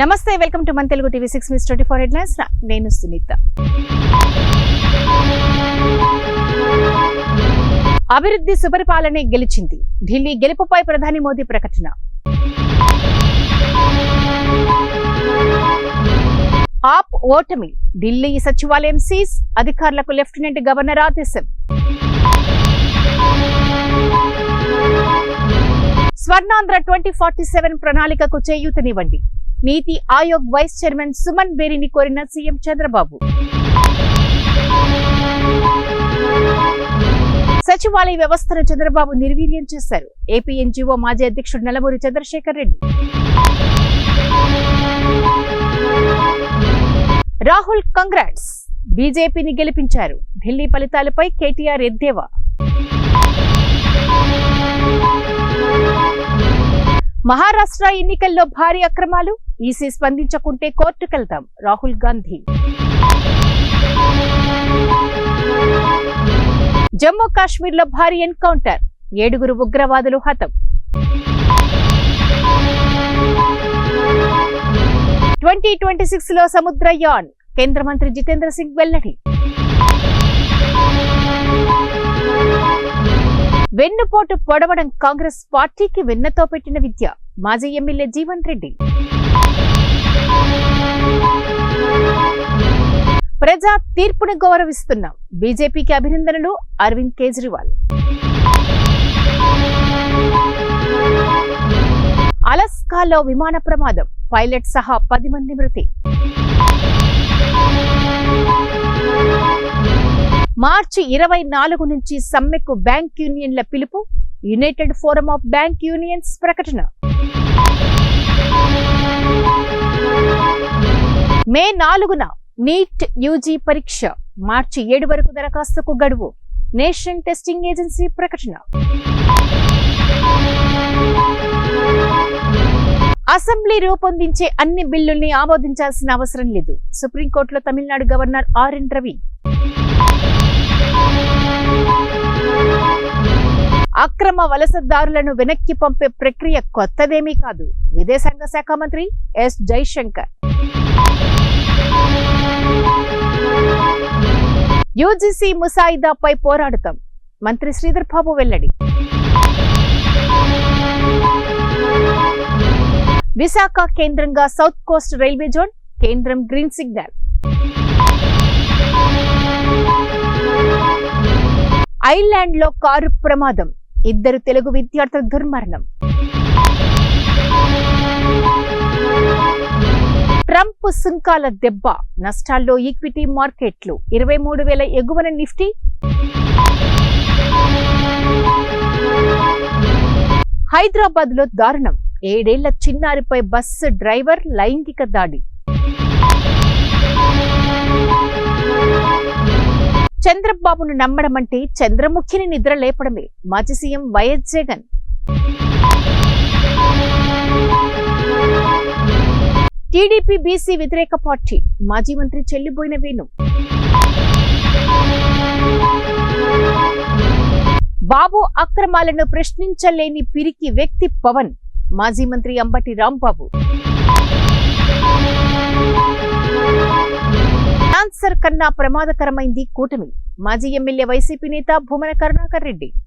నమస్తే, welcome to మన Telugu TV 6 News 24 headlines. నేను సునీత. అభివృద్ధి సుపరిపాలనే గెలిచింది. ఢిల్లీ గెలుపుపై ప్రధాని మోదీ ప్రకటన. ఆప్ ఓటమి. ఢిల్లీ సచివాలయం సీజ్. అధికారులకు లెఫ్టినెంట్ గవర్నర్ ఆదేశం. స్వర్ణాంధ్ర 2047 ప్రణాళికకు చేయూతనివ్వండి. నీతి ఆయోగ్ వైస్ చైర్మన్ సుమన్ బేరిని కోరిన సీఎం చంద్రబాబు. సచివాలయ వ్యవస్థను చంద్రబాబు నిర్వీర్యం చేశారు. ఏపీ ఎన్జీఓ మాజీ అధ్యక్షుడు నల్లమూరి చంద్రశేఖర్ రెడ్డి. రాహుల్ కంగ్రాట్స్, బీజేపీని గెలిపించారు. ఢిల్లీ ఫలితాలపై కేటీఆర్ ఎద్దేవా. మహారాష్ట్ర ఎన్నికల్లో భారీ అక్రమాలు. ఈసీ స్పందించకుంటే కోర్టుకెళ్తాం. రాహుల్ గాంధీ. జమ్మూ కాశ్మీర్లో భారీ ఎన్కౌంటర్. 7 ఉగ్రవాదులు హతం. 2026లో సముద్రయాన్. కేంద్ర మంత్రి జితేంద్ర సింగ్ వెల్లడి. వెన్నుపోటు పొడవడం కాంగ్రెస్ పార్టీకి వెన్నతో పెట్టిన విద్య. మాజీ ఎమ్మెల్యే జీవన్ రెడ్డి. ప్రజా తీర్పును గౌరవిస్తున్నాం. బీజేపీకి అభినందనలు. అరవింద్ కేజ్రీవాల్. అలస్కాలో విమాన ప్రమాదం. పైలట్ సహా 10 మంది మృతి. మార్చి 24 నుంచి సమ్మెకు బ్యాంక్ యూనియన్ల పిలుపు. United forum of bank unions ప్రకటన. మే 4న నీట్ యూజీ పరీక్ష. మార్చి 7 వరకు దరఖాస్తుకు గడువు. నేషనల్ టెస్టింగ్ ఏజెన్సీ ప్రకటన. అసెంబ్లీ రూపొందించే అన్ని బిల్లుల్ని ఆమోదించాల్సిన అవసరం లేదు. సుప్రీంకోర్టులో తమిళనాడు గవర్నర్ ఆర్ఎన్ రవి. అక్రమ వలసదారులను వెనక్కి పంపే ప్రక్రియ కొత్తదేమీ కాదు. విదేశాంగ శాఖ మంత్రి ఎస్ జైశంకర్. యూజీసీ ముసాయిదాపై పోరాడుతాం. మంత్రి శ్రీధర్ బాబు వెల్లడి. విశాఖ కేంద్రంగా సౌత్ కోస్ట్ రైల్వే జోన్. కేంద్రం గ్రీన్ సిగ్నల్. ఐర్లాండ్ లో కారు ప్రమాదం. 2 తెలుగు విద్యార్థుల దుర్మరణం. ట్రంప్ సుంకాల దెబ్బ. నష్టాల్లో ఈక్విటీ మార్కెట్లు. 23,000 ఎగువన నిఫ్టీ. హైదరాబాద్ లో దారుణం. 7 ఏళ్ల చిన్నారిపై బస్సు డ్రైవర్ లైంగిక దాడి. చంద్రబాబును నమ్మడం అంటే చంద్రముఖిని నిద్ర లేపడమే. మాజీ CM YS Jagan. TDP BC వ్యతిరేక పార్టీ. మాజీ మంత్రి చెల్లిబోయిన వేణు. బాబు అక్రమాలను ప్రశ్నించలేని పిరికి వ్యక్తి పవన్. మాజీ మంత్రి అంబటి రాంబాబు. క్యాన్సర్ కన్నా ప్రమాదకరమైంది కూటమి. మాజీ ఎమ్మెల్యే వైసీపీ నేత భూమన కరుణాకర్ రెడ్డి.